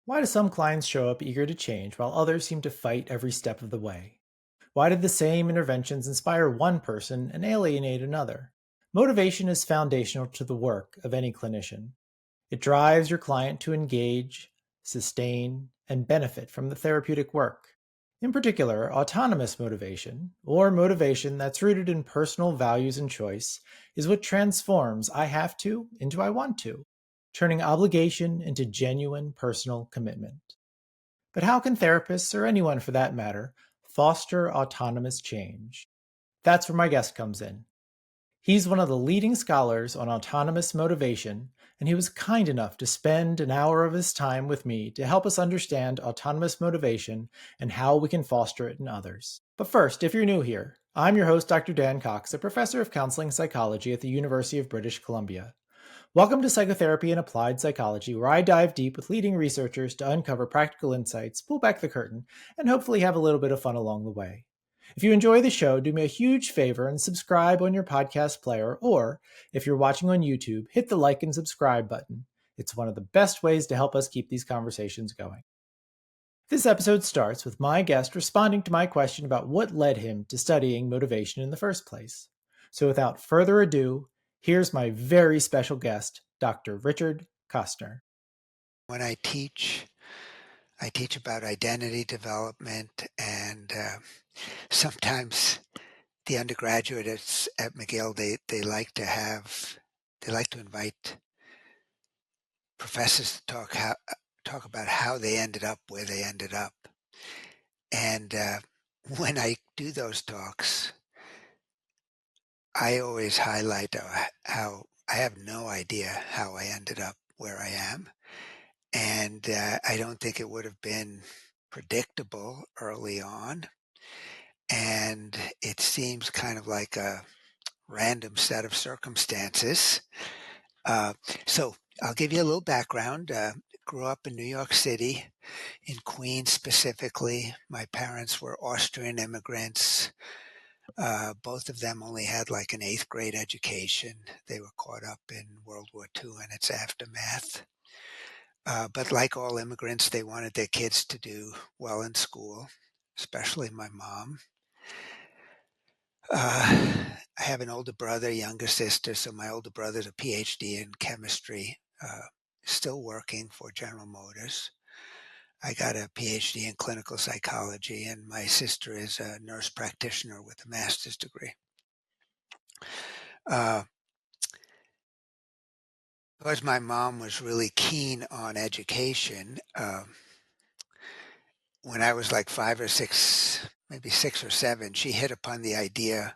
Why do some clients show up eager to change while others seem to fight every step of the way? Why did the same interventions inspire one person and alienate another? Motivation is foundational to the work of any clinician. It drives your client to engage, sustain, and benefit from the therapeutic work. In particular, autonomous motivation, or motivation that's rooted in personal values and choice, is what transforms I have to into I want to, turning obligation into genuine personal commitment. But how can therapists, or anyone for that matter, foster autonomous change? That's where my guest comes in. He's one of the leading scholars on autonomous motivation, and he was kind enough to spend an hour of his time with me to help us understand autonomous motivation and how we can foster it in others. But first, if you're new here, I'm your host, Dr. Dan Cox, a professor of counseling psychology at the University of British Columbia. Welcome to Psychotherapy and Applied Psychology, where I dive deep with leading researchers to uncover practical insights, pull back the curtain, and hopefully have a little bit of fun along the way. If you enjoy the show, do me a huge favor and subscribe on your podcast player, or if you're watching on YouTube, hit the like and subscribe button. It's one of the best ways to help us keep these conversations going. This episode starts with my guest responding to my question about what led him to studying motivation in the first place. So without further ado, here's my very special guest, Dr. Richard Koestner. When I teach about identity development, and sometimes the undergraduates at McGill, they like to invite professors to talk about how they ended up where they ended up. And when I do those talks, I always highlight how I have no idea how I ended up where I am. And I don't think it would have been predictable early on. And it seems kind of like a random set of circumstances. Uh, so I'll give you a little background. Grew up in New York City, in Queens specifically. My parents were Austrian immigrants. Both of them only had like an eighth grade education. They were caught up in World War II and its aftermath. But like all immigrants, they wanted their kids to do well in school, especially my mom. I have an older brother, younger sister. So my older brother's a PhD in chemistry, still working for General Motors. I got a PhD in clinical psychology, and my sister is a nurse practitioner with a master's degree. Uh, because my mom was really keen on education, when I was like 5 or 6, maybe 6 or 7, she hit upon the idea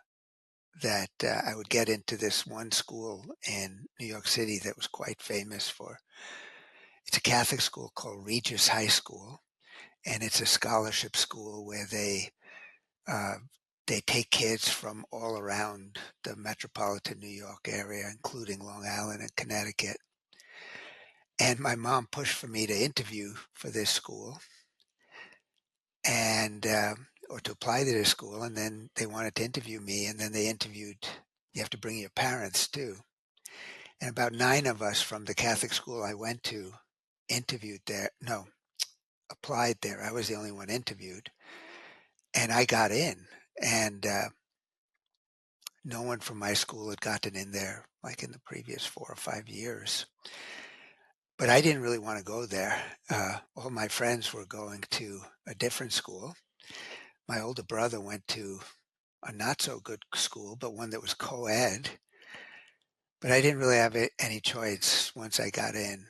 that I would get into this one school in New York City that was quite famous for. It's a Catholic school called Regis High School, and it's a scholarship school where uh, they take kids from all around the metropolitan New York area, including Long Island and Connecticut. And my mom pushed for me to interview for this school, and or to apply to this school, and then they wanted to interview me, and then they interviewed. You have to bring your parents too. And about 9 of us from the Catholic school I went to interviewed there. No, applied there. I was the only one interviewed, and I got in. And no one from my school had gotten in there like in the previous 4 or 5 years. But I didn't really want to go there. All my friends were going to a different school. My older brother went to a not so good school, but one that was co-ed. But I didn't really have any choice once I got in.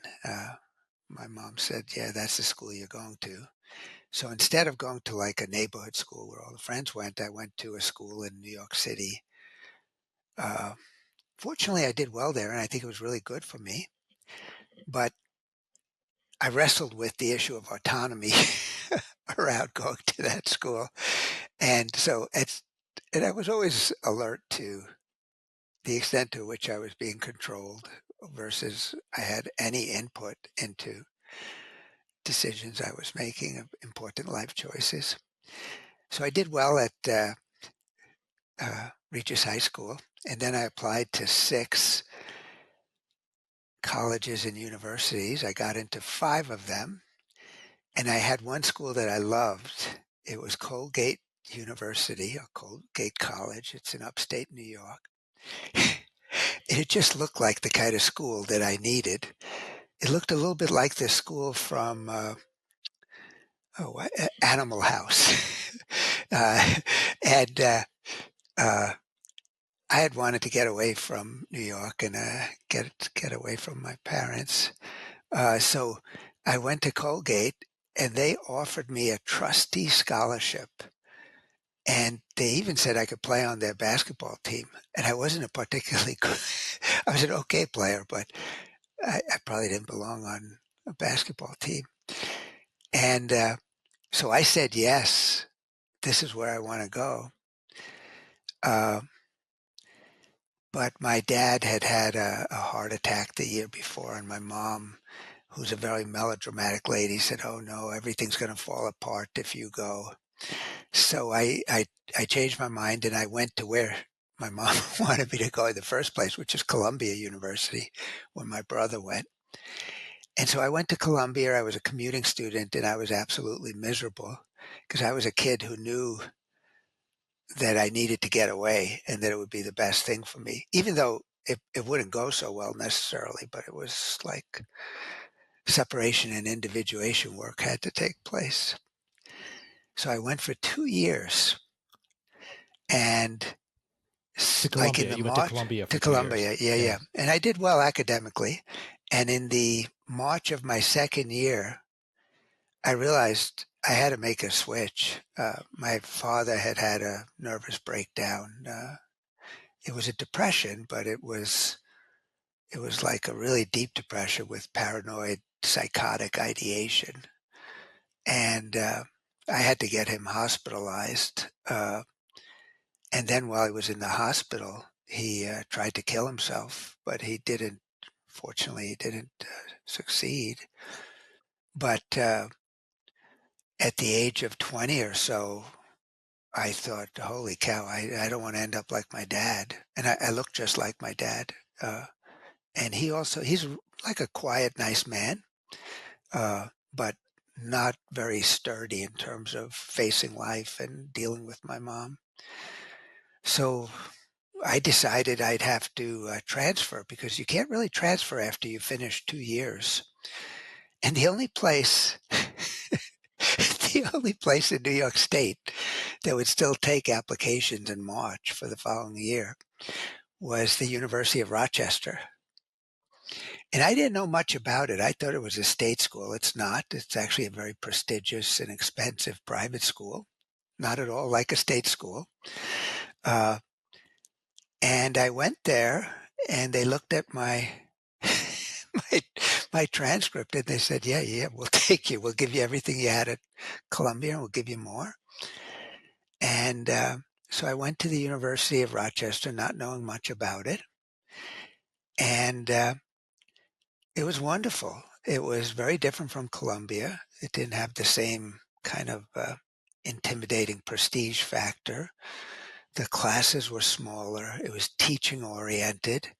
My mom said, yeah, that's the school you're going to. So instead of going to like a neighborhood school where all the friends went, I went to a school in New York City. Uh, Fortunately, I did well there, and I think it was really good for me. But I wrestled with the issue of autonomy around going to that school. And so and I was always alert to the extent to which I was being controlled versus I had any input into decisions I was making of important life choices. So I did well at Regis High School, and then I applied to 6 colleges and universities. I got into 5 of them, And I had one school that I loved. It was Colgate University or Colgate College. It's in upstate New York. It just looked like the kind of school that I needed. It looked a little bit like the school from Animal House. uh, and uh, I had wanted to get away from New York and get away from my parents. So I went to Colgate, and they offered me a trustee scholarship. And they even said I could play on their basketball team. And I wasn't a particularly good, I was an okay player, but I probably didn't belong on a basketball team. And so I said, yes, this is where I want to go. Uh, but my dad had had a heart attack the year before, and my mom, who's a very melodramatic lady, said, "Oh no, everything's going to fall apart if you go." So I changed my mind and I went to where my mom wanted me to go in the first place, which is Columbia University, where my brother went. And so I went to Columbia. I was a commuting student and I was absolutely miserable because I was a kid who knew that I needed to get away and that it would be the best thing for me, even though it wouldn't go so well necessarily, but it was like separation and individuation work had to take place. So I went for 2 years, and To like in Columbia. the You went to March Columbia to for 2 years. Columbia, yeah, Yeah. yeah. And I did well academically. And in the March of my second year, I realized I had to make a switch. My father had had a nervous breakdown. It was a depression, but it was like a really deep depression with paranoid, psychotic ideation. And I had to get him hospitalized. And then while he was in the hospital, he tried to kill himself, but he didn't. Fortunately, he didn't succeed. But at the age of 20 or so, I thought, holy cow, I don't want to end up like my dad. And I look just like my dad. And he's like a quiet, nice man, but not very sturdy in terms of facing life and dealing with my mom. So I decided I'd have to transfer because you can't really transfer after you finish 2 years. And the only place, the only place in New York State that would still take applications in March for the following year was the University of Rochester. And I didn't know much about it. I thought it was a state school. It's not. It's actually a very prestigious and expensive private school, not at all like a state school. Uh, and I went there and they looked at my my my transcript and they said, "Yeah, yeah, we'll take you. We'll give you everything you had at Columbia and we'll give you more." And so I went to the University of Rochester not knowing much about it. And it was wonderful. It was very different from Columbia. It didn't have the same kind of intimidating prestige factor. The classes were smaller. It was teaching oriented.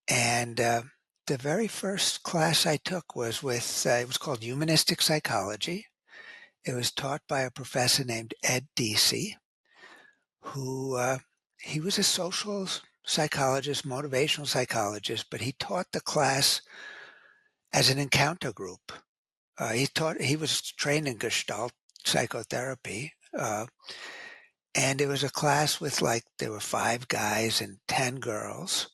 And the very first class I took was it was called Humanistic Psychology. It was taught by a professor named Ed Deasy, who he was a social psychologist, motivational psychologist, but he taught the class as an encounter group. He was trained in Gestalt psychotherapy, and it was a class with there were 5 guys and 10 girls,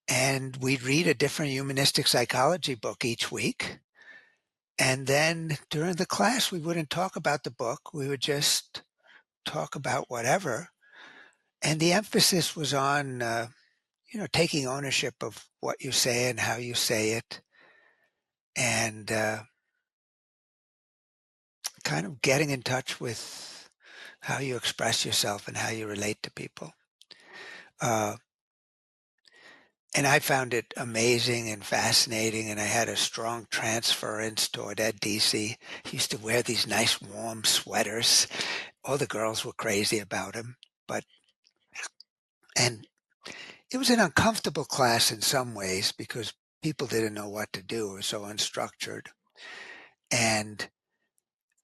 and we'd read a different humanistic psychology book each week. And then during the class, we wouldn't talk about the book. We would just talk about whatever. And the emphasis was on, taking ownership of what you say and how you say it, and kind of getting in touch with how you express yourself and how you relate to people. Uh, and I found it amazing and fascinating, and I had a strong transference toward Ed Deasy. He used to wear these nice warm sweaters. All the girls were crazy about him, but and it was an uncomfortable class in some ways because people didn't know what to do. It was so unstructured. And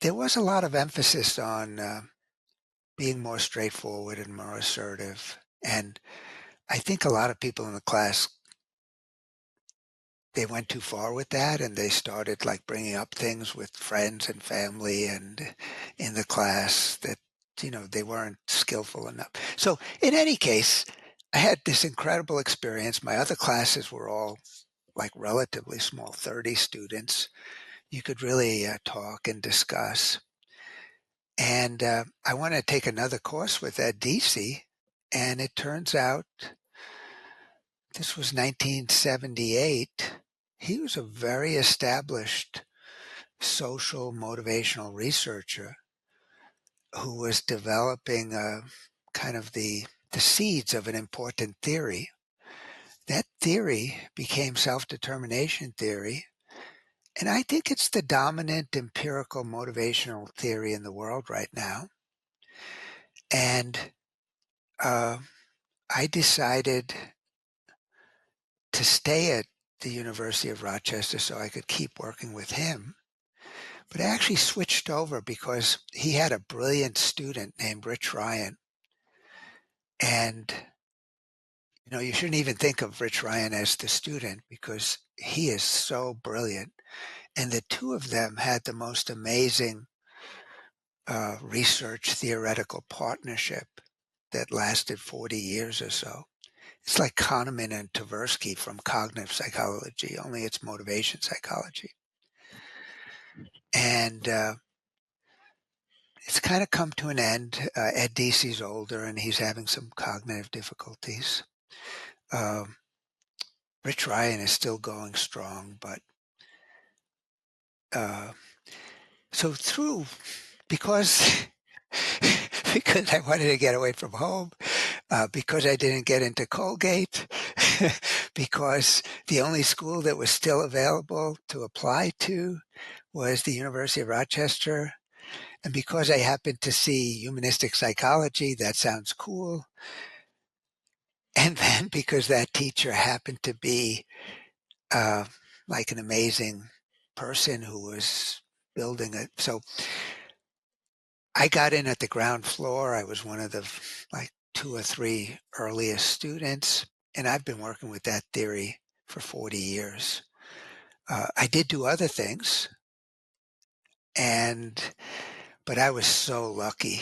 there was a lot of emphasis on being more straightforward and more assertive. And I think a lot of people in the class, they went too far with that, and they started like bringing up things with friends and family and in the class that, they weren't skillful enough. So in any case, I had this incredible experience. My other classes were all like relatively small, 30 students. You could really talk and discuss. And I want to take another course with Ed DC, and it turns out this was 1978. He was a very established social motivational researcher who was developing kind of the seeds of an important theory. That theory became self-determination theory, and I think it's the dominant empirical motivational theory in the world right now. And uh, I decided to stay at the University of Rochester so I could keep working with him. But I actually switched over because he had a brilliant student named Rich Ryan. And, you shouldn't even think of Rich Ryan as the student because he is so brilliant. And the two of them had the most amazing research theoretical partnership that lasted 40 years or so. It's like Kahneman and Tversky from cognitive psychology, only it's motivation psychology. And it's kind of come to an end. Ed Dece's older and he's having some cognitive difficulties. Um, Rich Ryan is still going strong, but uh, so because because I wanted to get away from home, because I didn't get into Colgate, because the only school that was still available to apply to was the University of Rochester, and because I happened to see humanistic psychology, that sounds cool, and then because that teacher happened to be uh, like an amazing person who was building it. So I got in at the ground floor. I was one of the like 2 or 3 earliest students, and I've been working with that theory for 40 years. I did do other things, and but I was so lucky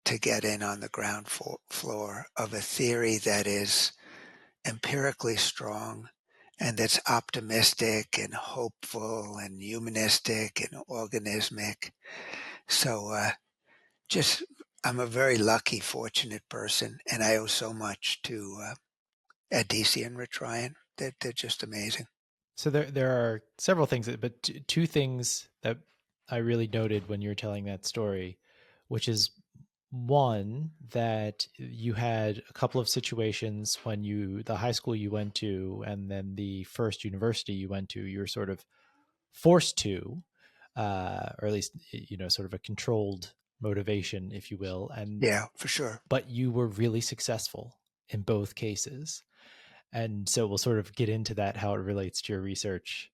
to get in on the ground floor of a theory that is empirically strong and that's optimistic and hopeful and humanistic and organismic. So just I'm a very lucky, fortunate person, and I owe so much to Ed DC and Rich Ryan. They're just amazing. So there are several things, but two things that I really noted when you were telling that story, which is one, that you had a couple of situations when the high school you went to and then the first university you went to, you were sort of forced to, or at least sort of a controlled motivation, if you will, and Yeah, for sure. but you were really successful in both cases. And so we'll sort of get into that, how it relates to your research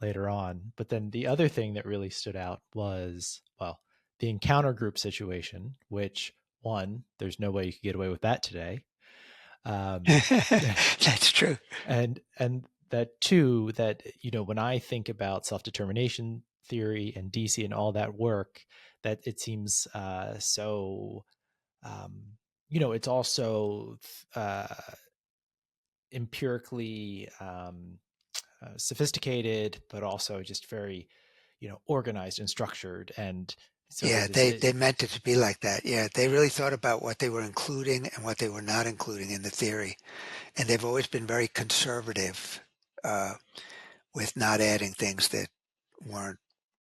later on. But then the other thing that really stood out was, well, the encounter group situation, which, one, there's no way you could get away with that today. Um, That's true. and that two, that, when I think about self-determination theory and DC and all that work, that it seems so, it's also empirically sophisticated, but also just very, organized and structured. And so Yeah, there's this, they meant it to be like that. Yeah, they really thought about what they were including and what they were not including in the theory, and they've always been very conservative uh, with not adding things that weren't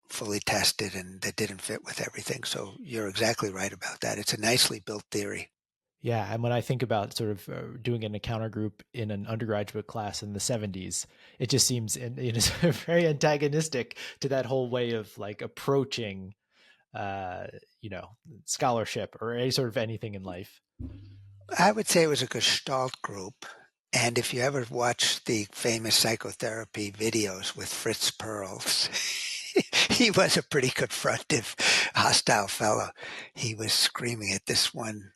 fully tested and that didn't fit with everything. So you're exactly right about that. It's a nicely built theory. yeah. And when I think about sort of doing an encounter group in an undergraduate class in the 70s, it just seems very antagonistic to that whole way of like approaching, uh, scholarship or any sort of anything in life. I would say it was a Gestalt group. And if you ever watch the famous psychotherapy videos with Fritz Perls, He was a pretty confrontive, hostile fellow. He was screaming at this one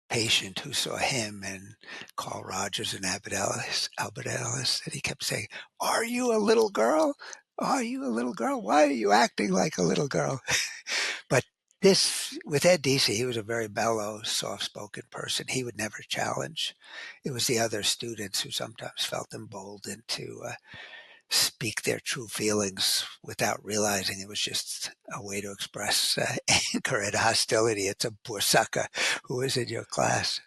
patient who saw him and Carl Rogers and Albert Ellis, and he kept saying, "Are you a little girl? Are you a little girl? Why are you acting like a little girl?" But this, with Ed Deasy, he was a very mellow, soft-spoken person. He would never challenge. It was the other students who sometimes felt emboldened to speak their true feelings without realizing it was just a way to express anger and hostility. It's a poor sucker who was in your class.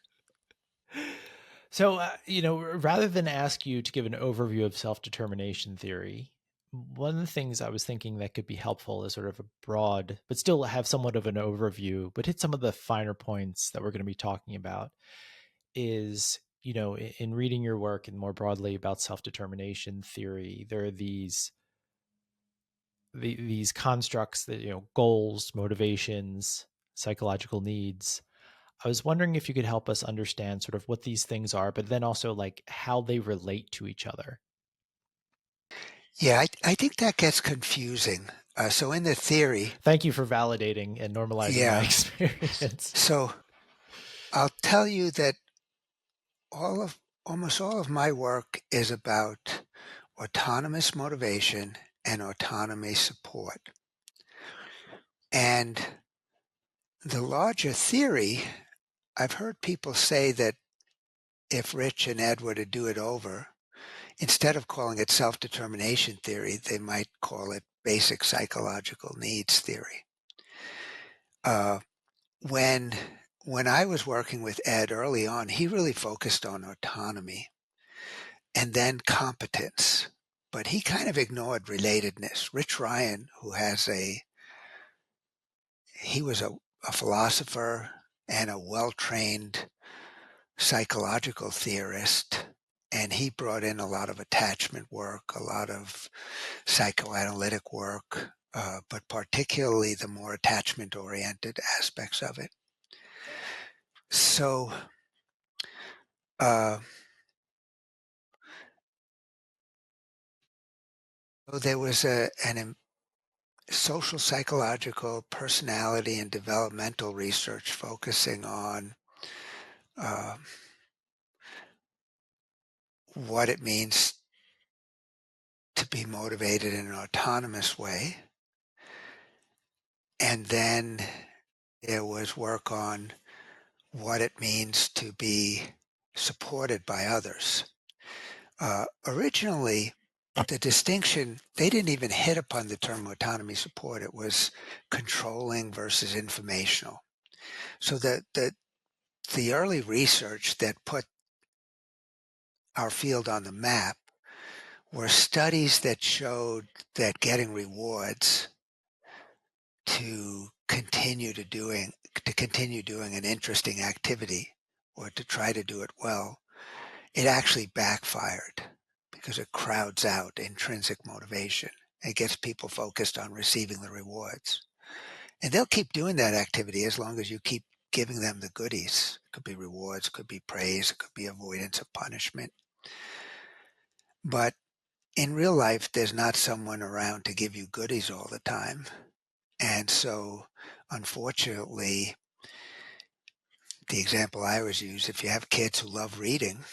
So, rather than ask you to give an overview of self determination theory, one of the things I was thinking that could be helpful is sort of a broad, but still have somewhat of an overview, but hit some of the finer points that we're going to be talking about is, in reading your work and more broadly about self determination theory, there are these constructs that, goals, motivations, psychological needs. I was wondering if you could help us understand sort of what these things are, but then also like how they relate to each other. Yeah, I think that gets confusing. So in the theory, Thank you for validating and normalizing my yeah. experience. So I'll tell you that almost all of my work is about autonomous motivation and autonomy support. And the larger theory, I've heard people say that if Rich and Ed were to do it over, instead of calling it self-determination theory, they might call it basic psychological needs theory. Uh, when when I was working with Ed early on, he really focused on autonomy and then competence, but he kind of ignored relatedness. Rich Ryan, he was a philosopher and a well-trained psychological theorist, and he brought in a lot of attachment work, a lot of psychoanalytic work, but particularly the more attachment-oriented aspects of it. So uh, there was an social psychological personality and developmental research focusing on uh, what it means to be motivated in an autonomous way. And then there was work on what it means to be supported by others. Originally, the distinction, they didn't even hit upon the term autonomy support. It was controlling versus informational. So the early research that put our field on the map were studies that showed that getting rewards to continue doing an interesting activity or to try to do it well, it actually backfired because it crowds out intrinsic motivation. It gets people focused on receiving the rewards. And they'll keep doing that activity as long as you keep giving them the goodies. It could be rewards, it could be praise, it could be avoidance of punishment. But in real life, there's not someone around to give you goodies all the time. And so, unfortunately, the example I always use, if you have kids who love reading,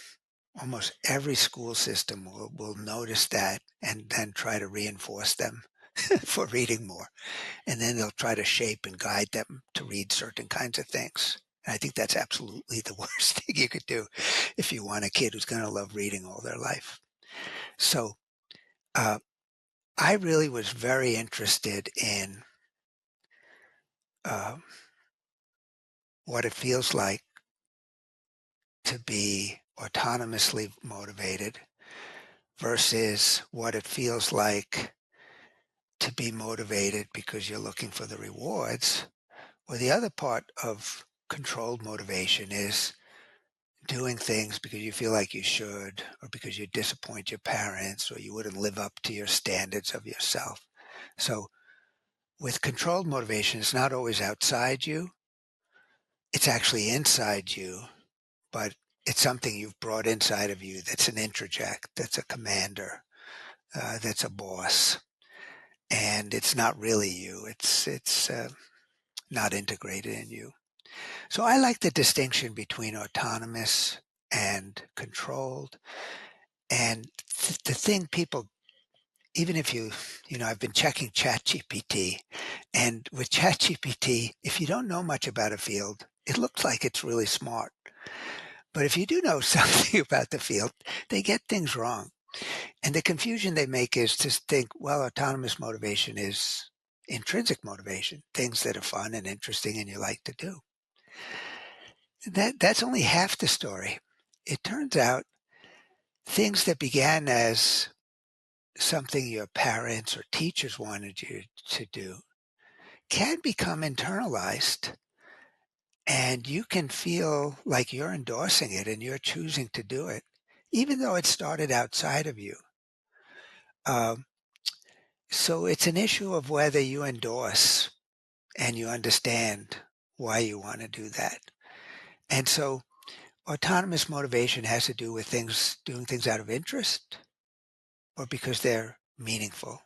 almost every school system will notice that and then try to reinforce them for reading more. And then they'll try to shape and guide them to read certain kinds of things. And I think that's absolutely the worst thing you could do if you want a kid who's going to love reading all their life. So uh, I really was very interested in uh, what it feels like to be autonomously motivated versus what it feels like to be motivated because you're looking for the rewards. Well, the other part of controlled motivation is doing things because you feel like you should, or because you disappoint your parents, or you wouldn't live up to your standards of yourself. So with controlled motivation, it's not always outside you, it's actually inside you, but it's something you've brought inside of you that's an introject, that's a commander, that's a boss. and it's not really you. It's not integrated in you. So I like the distinction between autonomous and controlled. And the thing people, even if I've been checking ChatGPT, and with ChatGPT, if you don't know much about a field, it looks like it's really smart. But if you do know something about the field, they get things wrong. And the confusion they make is to think, well, autonomous motivation is intrinsic motivation, things that are fun and interesting and you like to do. That's only half the story. It turns out things that began as something your parents or teachers wanted you to do can become internalized, and you can feel like you're endorsing it and you're choosing to do it, even though it started outside of you. Um, so it's an issue of whether you endorse and you understand why you want to do that. And so autonomous motivation has to do with doing things out of interest or because they're meaningful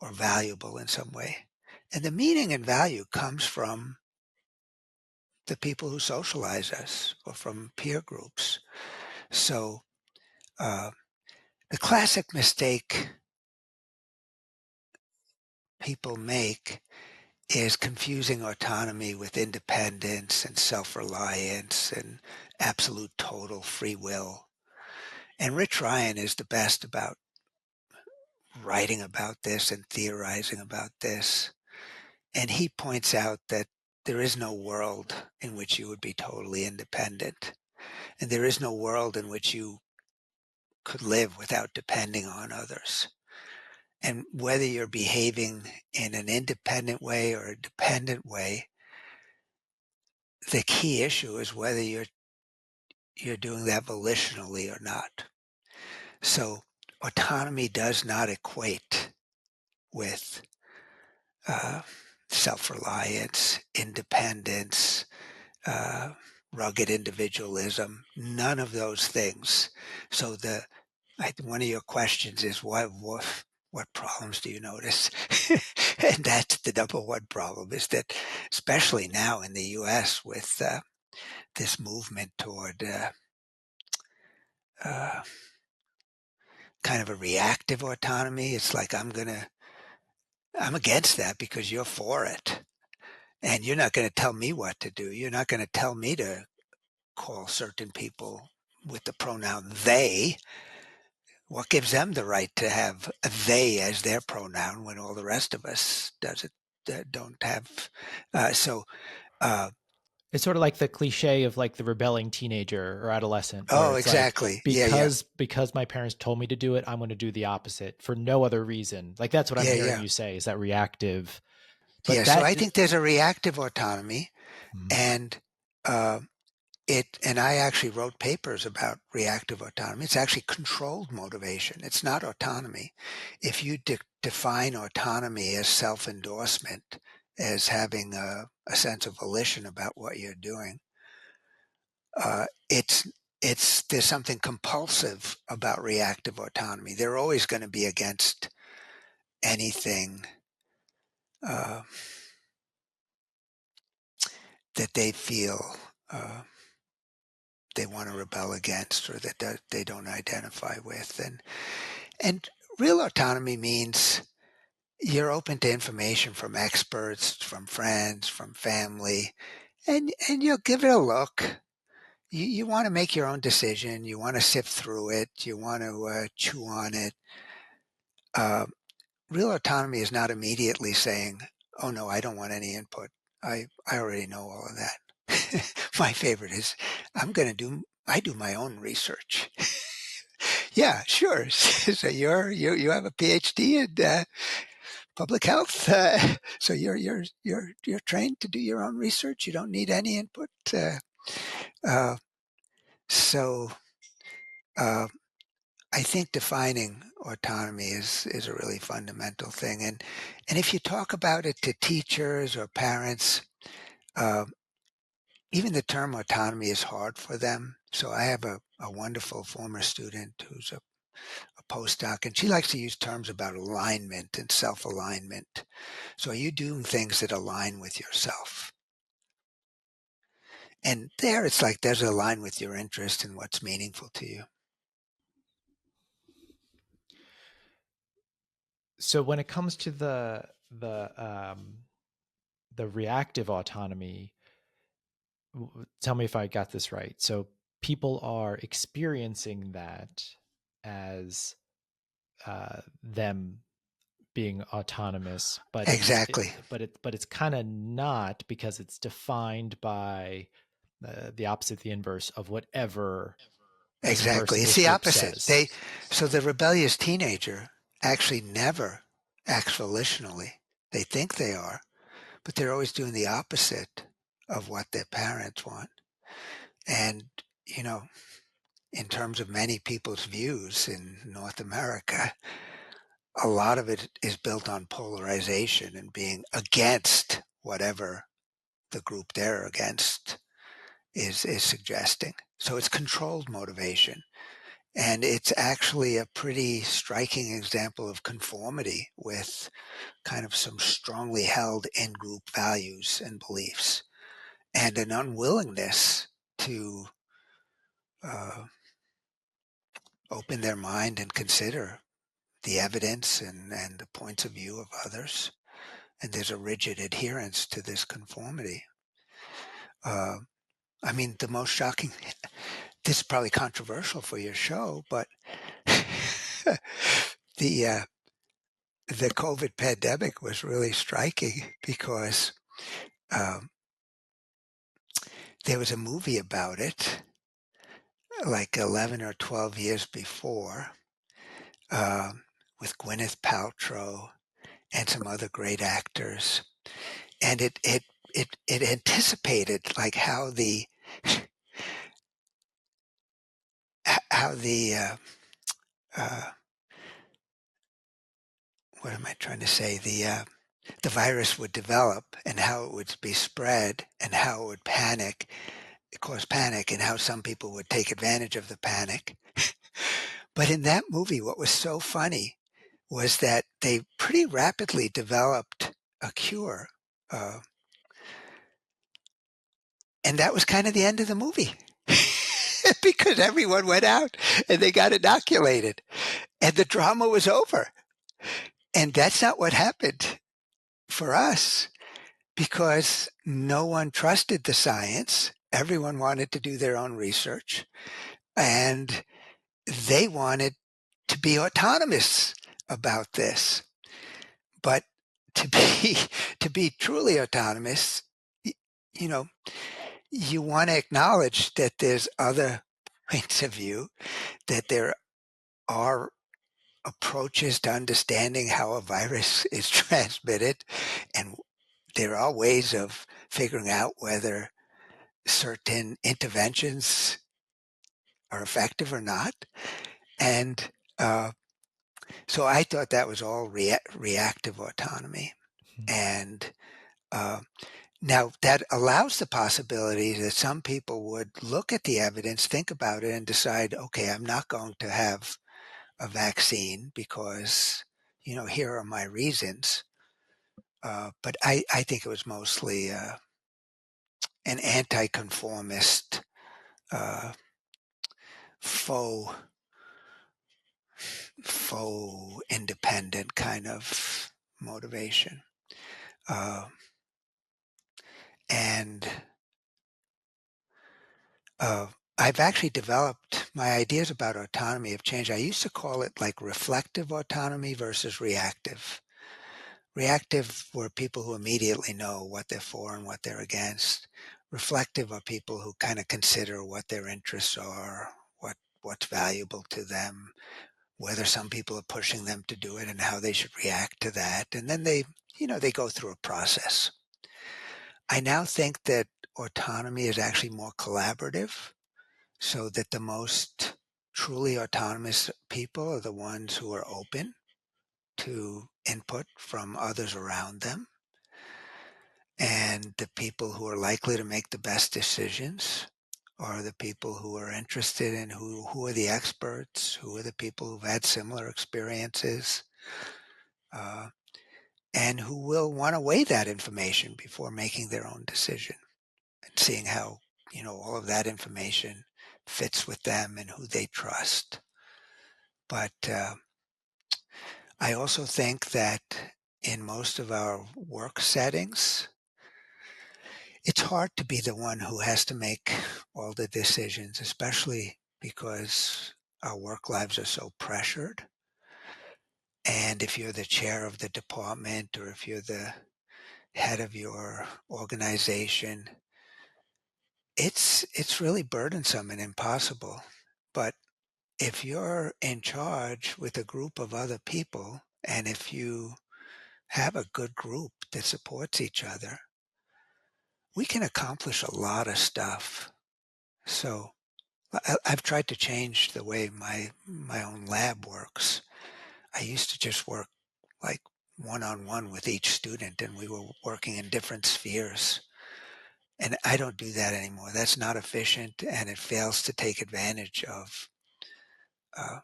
or valuable in some way. And the meaning and value comes from the people who socialize us or from peer groups. So uh, the classic mistake people make is confusing autonomy with independence and self-reliance and absolute total free will. And Rich Ryan is the best about writing about this and theorizing about this. And he points out that there is no world in which you would be totally independent. And there is no world in which you could live without depending on others. And whether you're behaving in an independent way or a dependent way, the key issue is whether you're doing that volitionally or not. So autonomy does not equate with uh, self-reliance, independence, uh, rugged individualism, none of those things. So one of your questions is what problems do you notice? And that's the number one problem, is that especially now in the U.S. with this movement toward uh, kind of a reactive autonomy. It's like I'm against that because you're for it, and you're not going to tell me what to do. You're not going to tell me to call certain people with the pronoun they. What gives them the right to have they as their pronoun when all the rest of us don't have? So, uh, It's sort of like the cliche of like the rebelling teenager or adolescent, where oh, it's like exactly. Yeah, yeah, because my parents told me to do it, I'm going to do the opposite for no other reason. Like that's what I'm yeah, hearing yeah, you say, is that reactive. yeah. But So that I think there's a reactive autonomy, Mhm. and uh, and I actually wrote papers about reactive autonomy. It's actually controlled motivation. It's not autonomy. If you define autonomy as self-endorsement, as having a sense of volition about what you're doing, uh, it's there's something compulsive about reactive autonomy. They're always going to be against anything uh, that they feel they want to rebel against, or that they don't identify with. And real autonomy means you're open to information from experts, from friends, from family, and you'll give it a look. You want to make your own decision. You want to sift through it. You want to chew on it. Uh, Real autonomy is not immediately saying, "Oh no, I don't want any input. I already know all of that." My favorite is, I do my own research." Yeah, sure. So you have a PhD in public health, so you're trained to do your own research. You don't need any input. Uh, so uh, I think defining autonomy is a really fundamental thing, and if you talk about it to teachers or parents, uh, even the term autonomy is hard for them. So I have a wonderful former student who's a a postdoc, and she likes to use terms about alignment and self-alignment. So are you doing things that align with yourself? And there it's like, does it align with your interest and what's meaningful to you? So when it comes to the reactive autonomy, tell me if I got this right. So people are experiencing that as them being autonomous, Exactly. but it's kind of not, because it's defined by the opposite, the inverse of whatever this Exactly. person, It's this the group opposite. says. So the rebellious teenager actually never acts volitionally. They think they are, but they're always doing the opposite of what their parents want. And, you know, in terms of many people's views in North America, a lot of it is built on polarization and being against whatever the group they're against is suggesting. So it's controlled motivation. And it's actually a pretty striking example of conformity with kind of some strongly held in group values and beliefs, and an unwillingness to uh, open their mind and consider the evidence and the points of view of others. And there's a rigid adherence to this conformity. Uh, I mean, the most shocking, this is probably controversial for your show, but the uh, the COVID pandemic was really striking because um, there was a movie about it like 11 or 12 years before, um, with Gwyneth Paltrow and some other great actors. And it anticipated like how uh, what am I trying to say? The virus would develop and how it would be spread and how it would cause panic, and how some people would take advantage of the panic. But in that movie, what was so funny was that they pretty rapidly developed a cure. Uh, and that was kind of the end of the movie because everyone went out and they got inoculated and the drama was over. And that's not what happened for us because no one trusted the science. Everyone wanted to do their own research and they wanted to be autonomous about this. But to be to be truly autonomous, you know, you want to acknowledge that there's other points of view, that there are approaches to understanding how a virus is transmitted, and there are ways of figuring out whether certain interventions are effective or not. And so I thought that was all reactive autonomy. And uh, now that allows the possibility that some people would look at the evidence, think about it, and decide, okay, I'm not going to have a vaccine because, here are my reasons. But I think it was mostly an anti-conformist, uh, faux, faux independent kind of motivation. Uh, and uh, I've actually developed my ideas about autonomy have changed. I used to call it like reflective autonomy versus reactive. Reactive were people who immediately know what they're for and what they're against. Reflective are people who kind of consider what their interests are, what's valuable to them, whether some people are pushing them to do it and how they should react to that. And then they go through a process. I now think that autonomy is actually more collaborative, so that the most truly autonomous people are the ones who are open to input from others around them, and the people who are likely to make the best decisions are the people who are interested in who are the experts, who are the people who've had similar experiences, uh, and who will want to weigh that information before making their own decision and seeing how, all of that information fits with them and who they trust. But I also think that in most of our work settings, it's hard to be the one who has to make all the decisions, especially because our work lives are so pressured. And if you're the chair of the department or if you're the head of your organization, it's really burdensome and impossible. But if you're in charge with a group of other people, and if you have a good group that supports each other, we can accomplish a lot of stuff. So I've tried to change the way my own lab works. I used to just work like one-on-one with each student, and we were working in different spheres. And I don't do that anymore. That's not efficient, and it fails to take advantage of uh,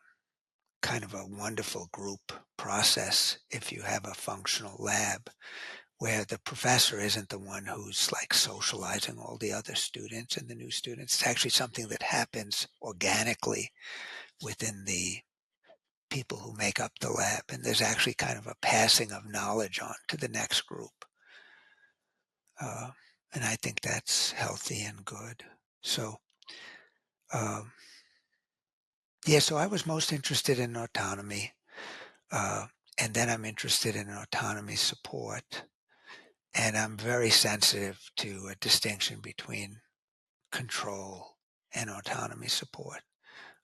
kind of a wonderful group process if you have a functional lab where the professor isn't the one who's like socializing all the other students and the new students. It's actually something that happens organically within the people who make up the lab, and there's actually kind of a passing of knowledge on to the next group. Uh, and I think that's healthy and good. So, um, yeah, so I was most interested in autonomy, uh, and then I'm interested in autonomy support, and I'm very sensitive to a distinction between control and autonomy support.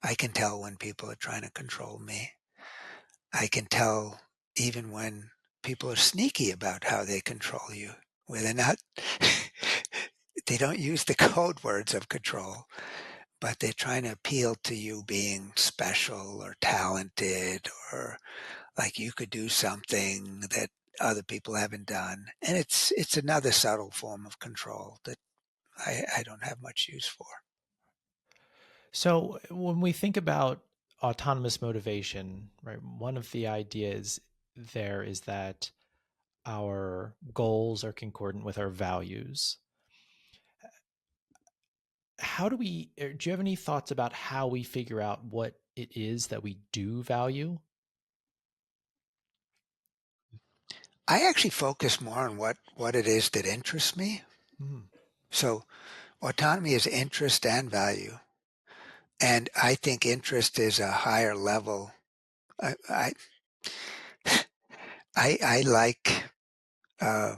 I can tell when people are trying to control me. I can tell even when people are sneaky about how they control you, where they're not, they don't use the code words of control, but they're trying to appeal to you being special or talented or like you could do something that other people haven't done. And it's another subtle form of control that I don't have much use for. So when we think about autonomous motivation, right, one of the ideas there is that our goals are concordant with our values. How do we, do you have any thoughts about how we figure out what it is that we do value? I actually focus more on what it is that interests me. Hmm. So autonomy is interest and value. And I think interest is a higher level. I I I uh,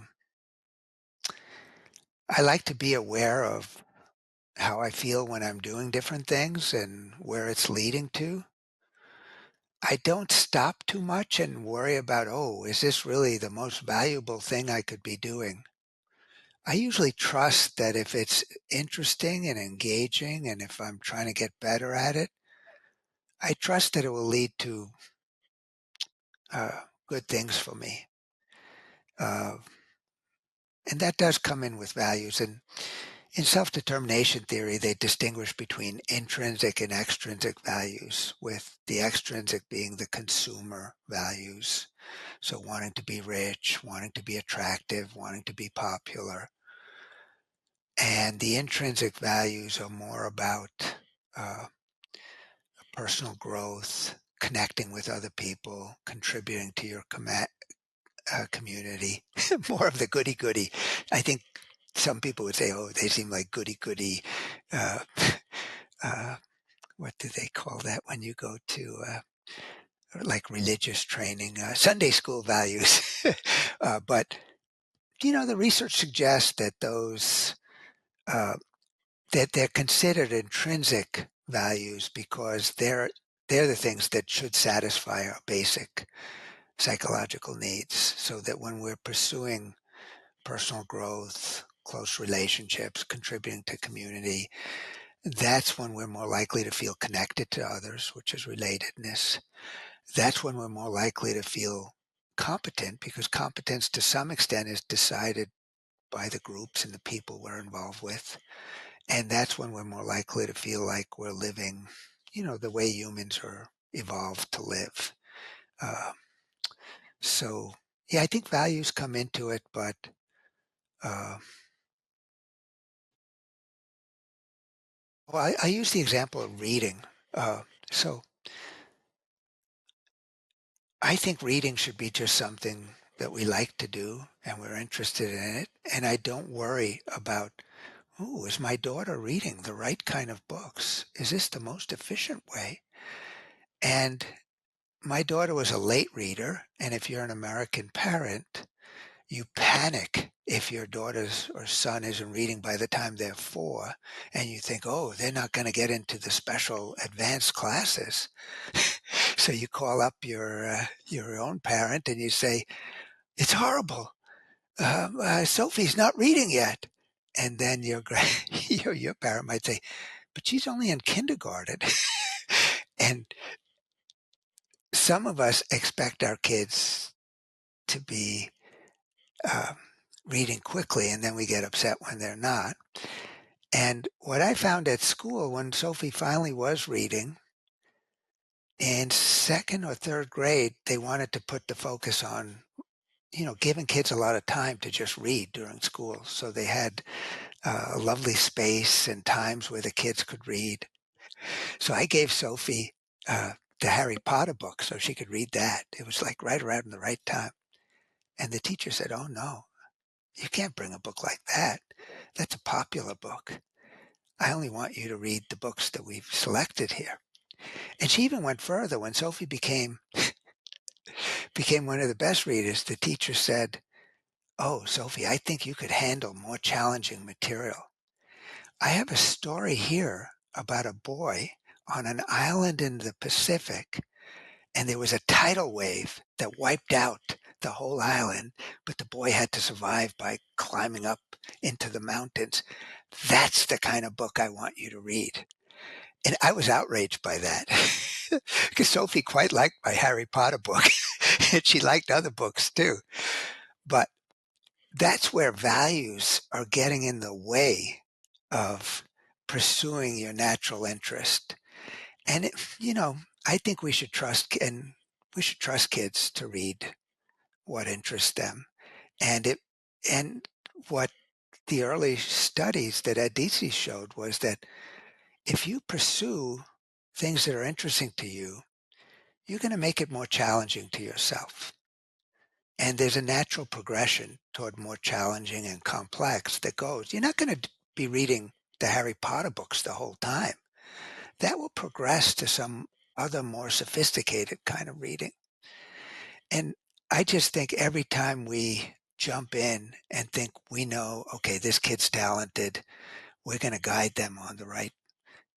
I like to be aware of how I feel when I'm doing different things and where it's leading to. I don't stop too much and worry about, oh, is this really the most valuable thing I could be doing? I usually trust that if it's interesting and engaging, and if I'm trying to get better at it, I trust that it will lead to good things for me. Uh, and that does come in with values. And in self-determination theory, they distinguish between intrinsic and extrinsic values, with the extrinsic being the consumer values. So wanting to be rich, wanting to be attractive, wanting to be popular. And the intrinsic values are more about uh, personal growth, connecting with other people, contributing to your community, more of the goody goody. I think some people would say, oh, they seem like goody goody. Uh, uh, what do they call that when you go to like religious training, Sunday school values? But the research suggests that those uh, that they're considered intrinsic values because they're the things that should satisfy our basic psychological needs. So that when we're pursuing personal growth, close relationships, contributing to community, that's when we're more likely to feel connected to others, which is relatedness. That's when we're more likely to feel competent because competence to some extent is decided by the groups and the people we're involved with. And that's when we're more likely to feel like we're living, the way humans are evolved to live. Uh, so, yeah, I think values come into it, but uh, well, I use the example of reading. So I think reading should be just something that we like to do and we're interested in it. And I don't worry about, oh, is my daughter reading the right kind of books? Is this the most efficient way? And my daughter was a late reader. And if you're an American parent, you panic if your daughter's or son isn't reading by the time they're 4, and you think, oh, they're not going to get into the special advanced classes. So you call up your own parent and you say, it's horrible. Sophie's not reading yet. And then your parent might say, but she's only in kindergarten. And some of us expect our kids to be um, reading quickly, and then we get upset when they're not. And what I found at school, when Sophie finally was reading, in second or third grade, they wanted to put the focus on, giving kids a lot of time to just read during school. So they had a lovely space and times where the kids could read. So I gave Sophie the Harry Potter book so she could read that. It was like right around the right time. And the teacher said, oh, no, you can't bring a book like that. That's a popular book. I only want you to read the books that we've selected here. And she even went further. When Sophie became one of the best readers, the teacher said, oh, Sophie, I think you could handle more challenging material. I have a story here about a boy on an island in the Pacific, and there was a tidal wave that wiped out the whole island, but the boy had to survive by climbing up into the mountains. That's the kind of book I want you to read. And I was outraged by that because Sophie quite liked my Harry Potter book and she liked other books too. But that's where values are getting in the way of pursuing your natural interest. And I think we should trust kids to read what interests them. And what the early studies that Adichie showed was that if you pursue things that are interesting to you, you're going to make it more challenging to yourself. And there's a natural progression toward more challenging and complex that goes. You're not going to be reading the Harry Potter books the whole time. That will progress to some other more sophisticated kind of reading. And I just think every time we jump in and think we know, okay, this kid's talented, we're going to guide them on the right.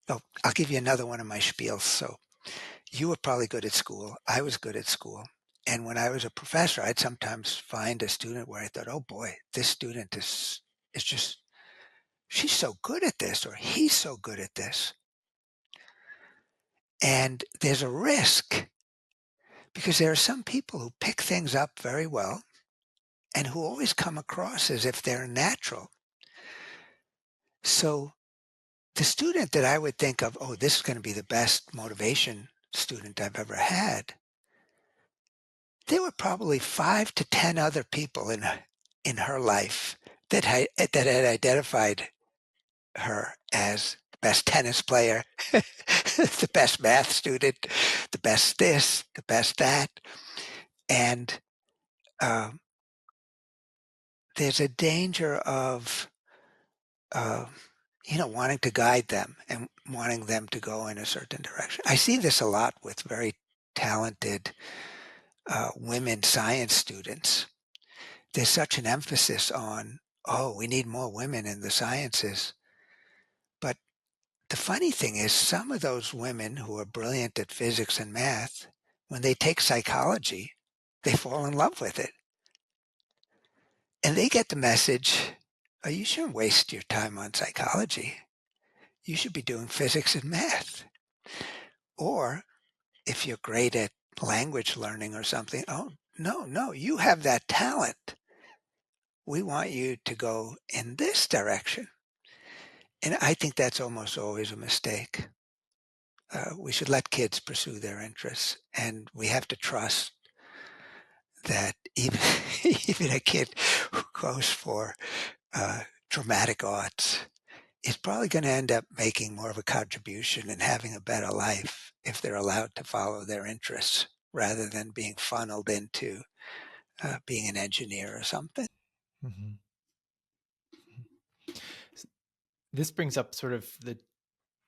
Oh, I'll give you another one of my spiels. So you were probably good at school. I was good at school. And when I was a professor, I'd sometimes find a student where I thought, oh boy, this student is just, she's so good at this, or he's so good at this. And there's a risk because there are some people who pick things up very well and who always come across as if they're natural. So the student that I would think of, oh, this is going to be the best motivation student I've ever had, there were probably 5 to 10 other people in her life that had identified her as the best tennis player, the best math student, the best this, the best that. And um, there's a danger of, uh, wanting to guide them and wanting them to go in a certain direction. I see this a lot with very talented women science students. There's such an emphasis on, oh, we need more women in the sciences. But the funny thing is, some of those women who are brilliant at physics and math, when they take psychology, they fall in love with it. And they get the message, oh, you shouldn't waste your time on psychology. You should be doing physics and math. Or if you're great at language learning or something, oh, no, you have that talent. We want you to go in this direction. And I think that's almost always a mistake. We should let kids pursue their interests, and we have to trust that even even a kid who goes for dramatic arts is probably going to end up making more of a contribution and having a better life if they're allowed to follow their interests rather than being funneled into being an engineer or something. Mhm. This brings up sort of the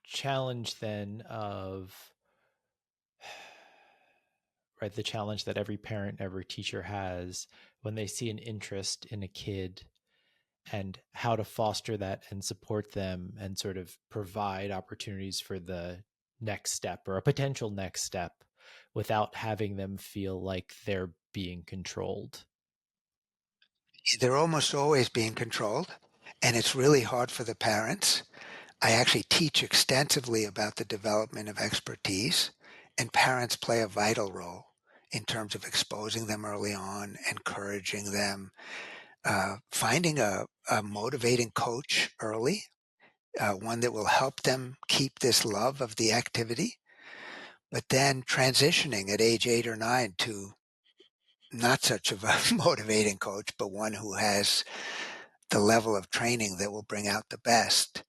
challenge then of right, the challenge that every parent, every teacher has when they see an interest in a kid, and how to foster that and support them and sort of provide opportunities for the next step or a potential next step without having them feel like they're being controlled. They're almost always being controlled, and it's really hard for the parents. I actually teach extensively about the development of expertise, and parents play a vital role in terms of exposing them early on, encouraging them, finding a motivating coach early, one that will help them keep this love of the activity, but then transitioning at age 8 or 9 to not such of a motivating coach, but one who has the level of training that will bring out the best.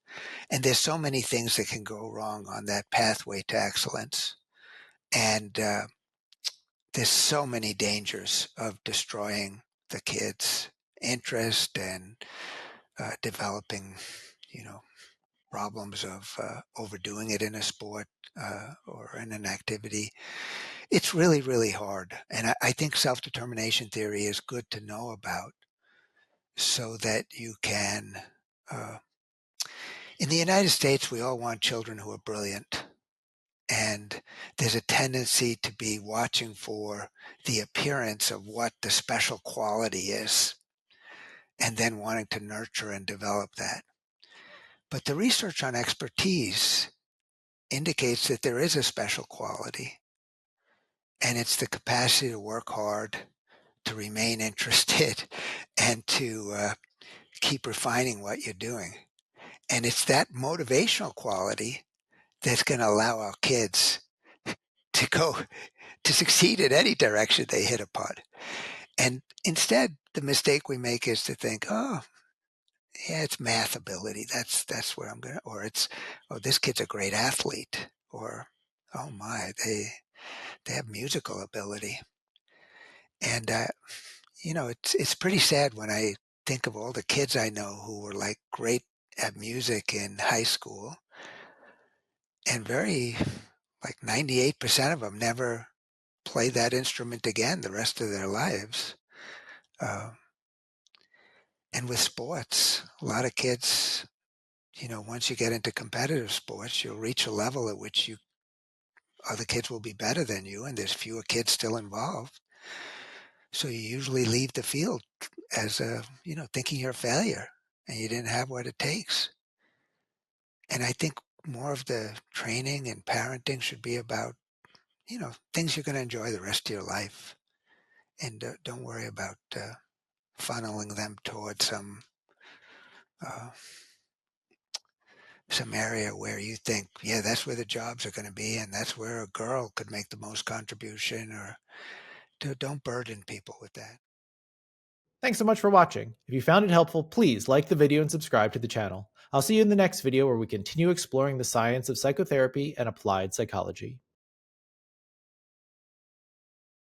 And there's so many things that can go wrong on that pathway to excellence. And there's so many dangers of destroying the kids' interest and developing, you know, problems of overdoing it in a sport or in an activity. It's really, really hard. And I think self determination theory is good to know about so that you can. Uh, in the United States, we all want children who are brilliant. And there's a tendency to be watching for the appearance of what the special quality is and then wanting to nurture and develop that. But the research on expertise indicates that there is a special quality, and it's the capacity to work hard, to remain interested, and to keep refining what you're doing. And it's that motivational quality that's going to allow our kids to go to succeed in any direction they hit upon. And instead, the mistake we make is to think, oh, yeah, it's math ability. That's where I'm gonna, or it's, oh, this kid's a great athlete, or oh my, they have musical ability. And it's pretty sad when I think of all the kids I know who were like great at music in high school, and very like 98% of them never play that instrument again the rest of their lives. Uh, and with sports, a lot of kids, once you get into competitive sports, you'll reach a level at which other kids will be better than you, and there's fewer kids still involved. So you usually leave the field as thinking you're a failure and you didn't have what it takes. And I think more of the training and parenting should be about, things you're going to enjoy the rest of your life. And don't worry about funneling them towards uh, some area where you think, yeah, that's where the jobs are going to be, and that's where a girl could make the most contribution. Or don't burden people with that. Thanks so much for watching. If you found it helpful, please like the video and subscribe to the channel. I'll see you in the next video where we continue exploring the science of psychotherapy and applied psychology.